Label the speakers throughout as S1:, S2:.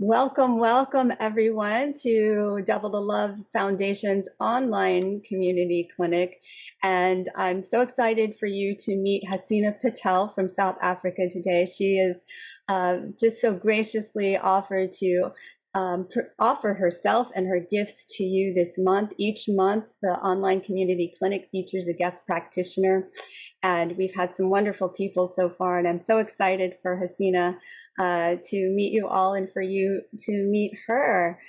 S1: Welcome, welcome everyone to Double the Love Foundation's online community clinic. And I'm so excited for you to meet Haseena Patel from South Africa today. She is just so graciously offered to offer herself and her gifts to you this month. Each month, the online community clinic features a guest practitioner. And we've had some wonderful people so far, and I'm so excited for Haseena to meet you all and for you to meet her.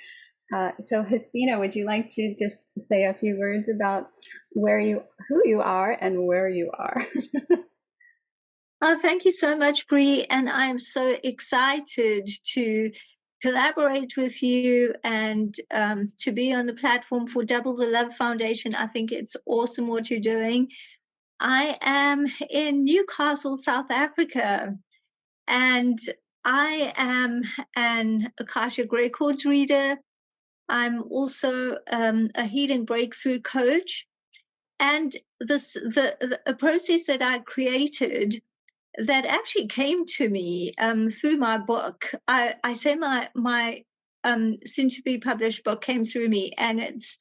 S1: So Haseena, would you like to just say a few words about who you are and where you are?
S2: Oh, thank you so much, Bree. And I'm so excited to collaborate with you and to be on the platform for Double the Love Foundation. I think it's awesome what you're doing. I am in Newcastle, South Africa, and I am an Akashic Records reader. I'm also a healing breakthrough coach. And a process that I created that actually came to me through my book. I say my soon to be published book came through me, and it's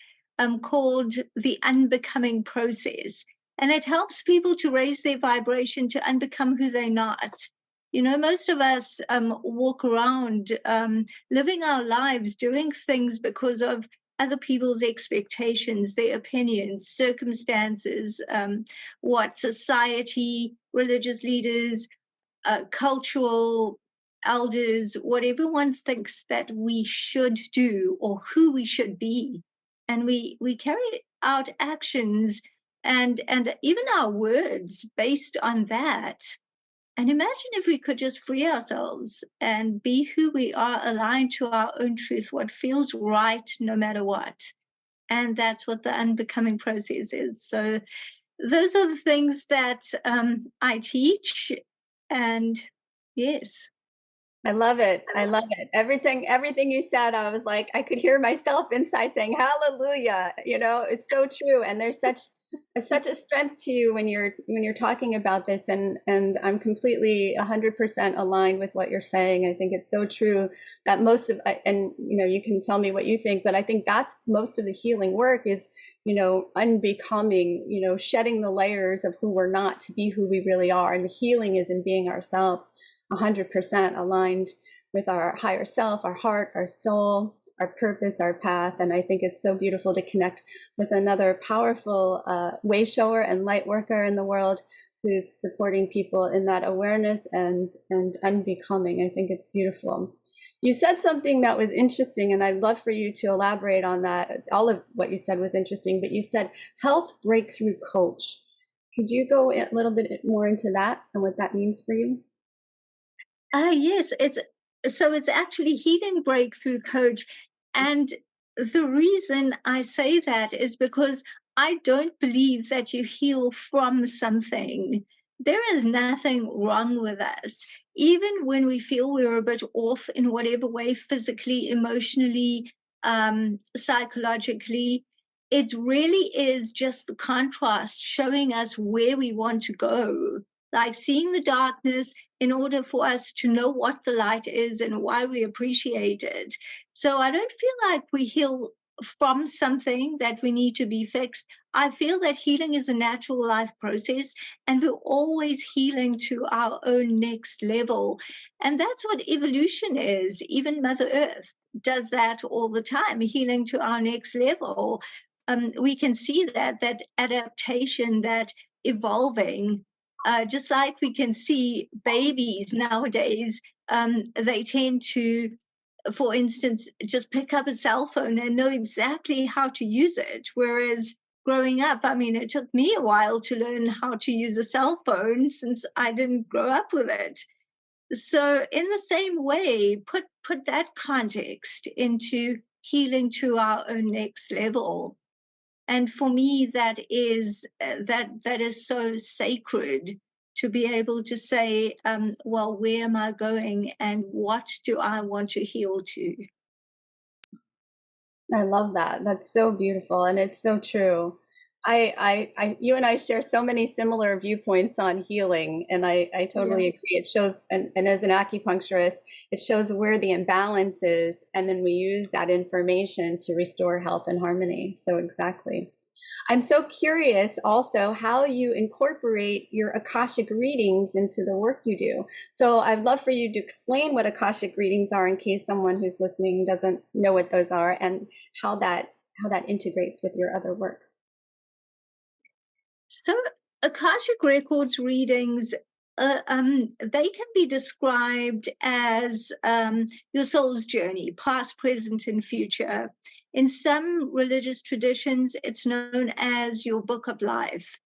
S2: called The Unbecoming Process. And it helps people to raise their vibration to unbecome who they're not. You know, most of us walk around living our lives, doing things because of other people's expectations, their opinions, circumstances, what society, religious leaders, cultural elders, what everyone thinks that we should do or who we should be. And we carry out actions and even our words based on that. And imagine if we could just free ourselves and be who we are, aligned to our own truth, what feels right no matter what. And that's what the unbecoming process is. So those are the things that I teach. And yes.
S1: I love it. I love it. Everything you said, I was like, I could hear myself inside saying, hallelujah. You know, it's so true. And there's such a strength to you when you're talking about this. And I'm completely 100% aligned with what you're saying. I think it's so true that and you know, you can tell me what you think, but I think that's most of the healing work is, you know, unbecoming, you know, shedding the layers of who we're not to be who we really are. And the healing is in being ourselves. 100% aligned with our higher self, our heart, our soul, our purpose, our path. And I think it's so beautiful to connect with another powerful way shower and light worker in the world who's supporting people in that awareness and unbecoming. I think it's beautiful. You said something that was interesting, and I'd love for you to elaborate on that. All of what you said was interesting, but you said health breakthrough coach. Could you go a little bit more into that and what that means for you?
S2: Yes, it's actually healing breakthrough coach. And the reason I say that is because I don't believe that you heal from something. There is nothing wrong with us. Even when we feel we're a bit off in whatever way, physically, emotionally, psychologically, it really is just the contrast showing us where we want to go. Like seeing the darkness in order for us to know what the light is and why we appreciate it. So I don't feel like we heal from something that we need to be fixed. I feel that healing is a natural life process, and we're always healing to our own next level. And that's what evolution is. Even Mother Earth does that all the time, healing to our next level. We can see that adaptation, that evolving, just like we can see babies nowadays, they tend to, for instance, just pick up a cell phone and know exactly how to use it. Whereas growing up, I mean, it took me a while to learn how to use a cell phone since I didn't grow up with it. So in the same way, put that context into healing to our own next level. And for me, that is so sacred to be able to say, well, where am I going and what do I want to heal to?
S1: I love that. That's so beautiful. And it's so true. You and I share so many similar viewpoints on healing, and I
S2: Yeah.
S1: totally agree. It shows, and as an acupuncturist, it shows where the imbalance is, and then we use that information to restore health and harmony. So exactly. I'm so curious also how you incorporate your Akashic readings into the work you do. So I'd love for you to explain what Akashic readings are in case someone who's listening doesn't know what those are, and how that integrates with your other work.
S2: So, Akashic Records readings, they can be described as your soul's journey, past, present, and future. In some religious traditions, it's known as your book of life.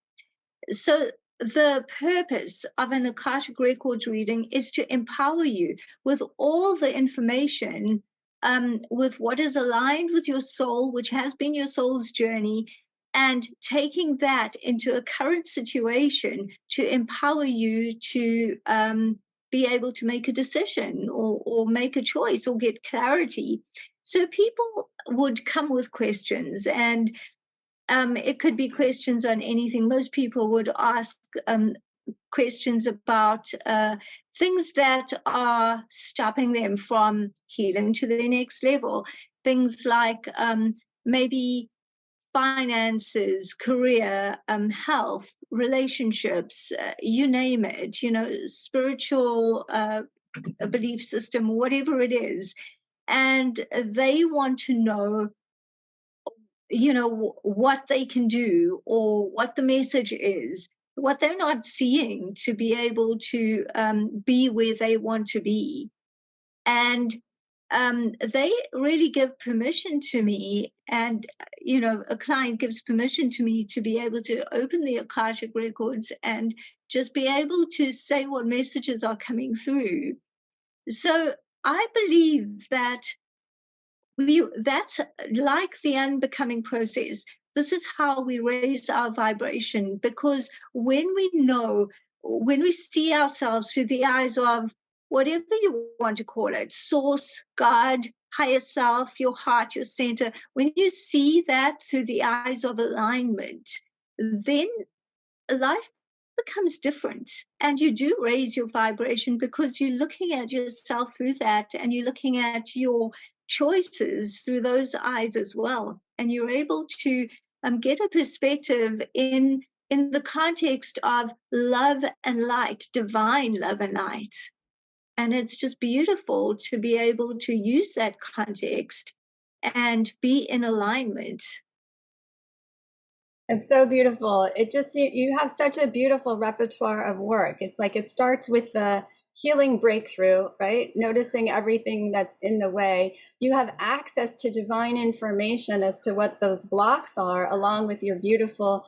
S2: So, the purpose of an Akashic Records reading is to empower you with all the information, with what is aligned with your soul, which has been your soul's journey, and taking that into a current situation to empower you to be able to make a decision or make a choice or get clarity. So people would come with questions, and it could be questions on anything. Most people would ask questions about things that are stopping them from healing to the next level. Things like maybe finances, career, health, relationships, you name it, spiritual belief system, whatever it is. And they want to know, what they can do or what the message is, what they're not seeing to be able to be where they want to be. And they really give permission to me, and a client gives permission to me to be able to open the Akashic records and just be able to say what messages are coming through. So I believe that that's like the unbecoming process. This is how we raise our vibration, because when we see ourselves through the eyes of whatever you want to call it, source, God, higher self, your heart, your center, when you see that through the eyes of alignment, then life becomes different, and you do raise your vibration because you're looking at yourself through that, and you're looking at your choices through those eyes as well, and you're able to get a perspective in the context of love and light, divine love and light. And it's just beautiful to be able to use that context and be in alignment.
S1: It's so beautiful. It just, you have such a beautiful repertoire of work. It's like it starts with the healing breakthrough, right? Noticing everything that's in the way. You have access to divine information as to what those blocks are, along with your beautiful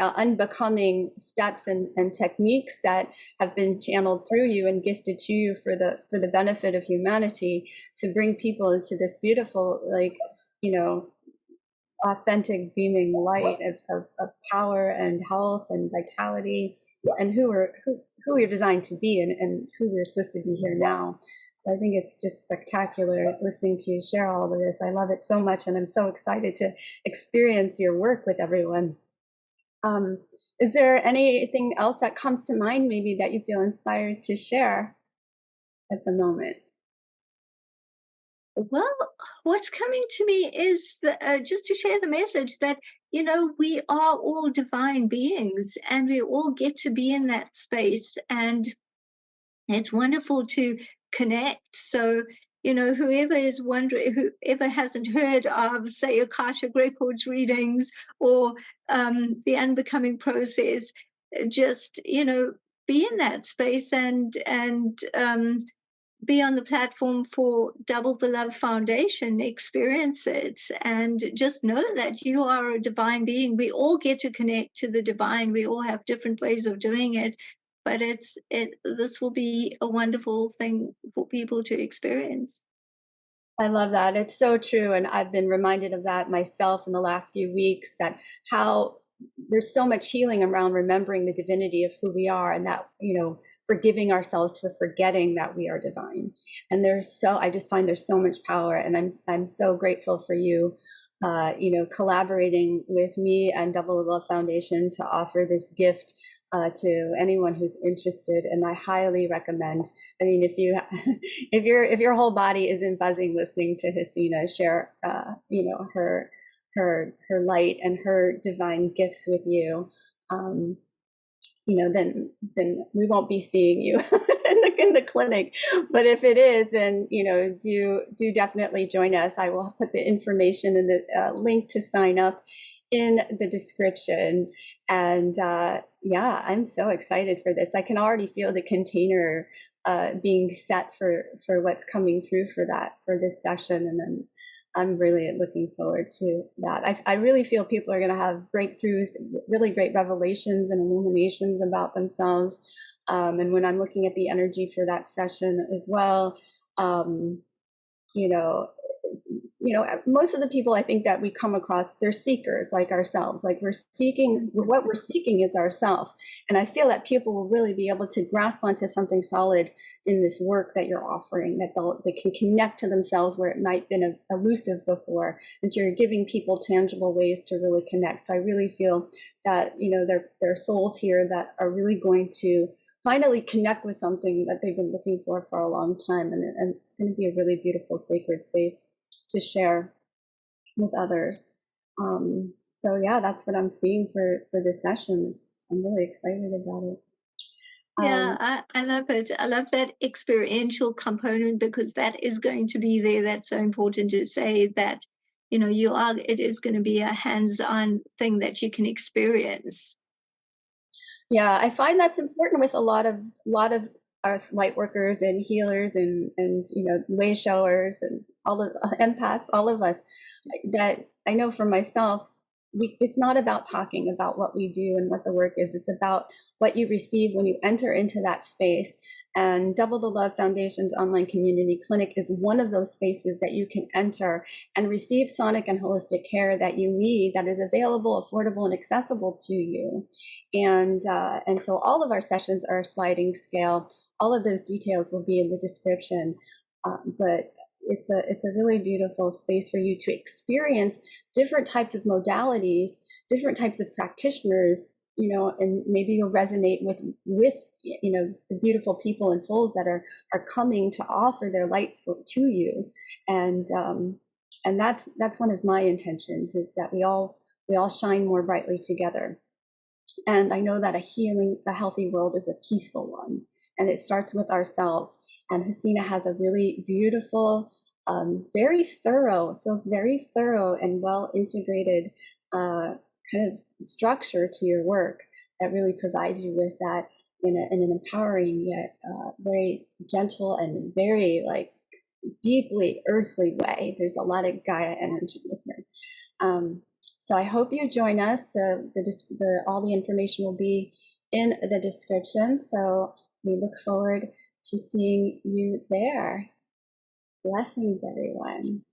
S1: unbecoming steps and techniques that have been channeled through you and gifted to you for the benefit of humanity, to bring people into this beautiful, like, authentic beaming light of power and health and vitality, and who we're designed to be, and who we're supposed to be here now. I think it's just spectacular listening to you share all of this. I love it so much, and I'm so excited to experience your work with everyone. Um, is there anything else that comes to mind, maybe, that you feel inspired to share at the moment?
S2: Well, what's coming to me is just to share the message that, we are all divine beings, and we all get to be in that space. And it's wonderful to connect. So, whoever is wondering, whoever hasn't heard of, say, Akashic Records readings or the unbecoming process, just, be in that space and be on the platform for Double the Love Foundation, experience it, and just know that you are a divine being. We all get to connect to the divine. We all have different ways of doing it, but this will be a wonderful thing for people to experience.
S1: I love that. It's so true. And I've been reminded of that myself in the last few weeks, that how there's so much healing around remembering the divinity of who we are, and that, forgiving ourselves for forgetting that we are divine. And I just find there's so much power, and I'm so grateful for you collaborating with me and Double the Love Foundation to offer this gift to anyone who's interested, and I highly recommend. I mean, if you if your whole body isn't buzzing listening to Haseena share, her light and her divine gifts with you, um, then we won't be seeing you in the clinic. But if it is, then do definitely join us. I will put the information and the link to sign up in the description. And yeah, I'm so excited for this. I can already feel the container being set for what's coming through for this session, and then I'm really looking forward to that. I really feel people are going to have breakthroughs, really great revelations and illuminations about themselves. And when I'm looking at the energy for that session as well, um, you know, most of the people I think that we come across, they're seekers like ourselves. Like what we're seeking is ourself. And I feel that people will really be able to grasp onto something solid in this work that you're offering, that they can connect to themselves where it might have been elusive before, that you're giving people tangible ways to really connect. So I really feel that, there are souls here that are really going to finally connect with something that they've been looking for a long time. And it's going to be a really beautiful, sacred space to share with others. So yeah, that's what I'm seeing for this session. I'm really excited about it.
S2: Yeah, I love it. I love that experiential component, because that is going to be there. That's so important to say that, it is going to be a hands-on thing that you can experience.
S1: Yeah, I find that's important with a lot of us light workers and healers and way showers and all of empaths, all of us. That I know for myself, it's not about talking about what we do and what the work is. It's about what you receive when you enter into that space. And Double the Love Foundation's online community clinic is one of those spaces that you can enter and receive sonic and holistic care that you need, that is available, affordable, and accessible to you. And so all of our sessions are sliding scale. All of those details will be in the description. But it's a really beautiful space for you to experience different types of modalities, different types of practitioners, and maybe you'll resonate with the beautiful people and souls that are coming to offer their light to you. And that's one of my intentions, is that we all shine more brightly together. And I know that a healthy world is a peaceful one, and it starts with ourselves. And Haseena has a really beautiful, feels very thorough and well integrated kind of structure to your work that really provides you with that in an empowering yet very gentle and very deeply earthly way. There's a lot of Gaia energy with her. So I hope you join us. All the information will be in the description. So we look forward to seeing you there. Blessings, everyone.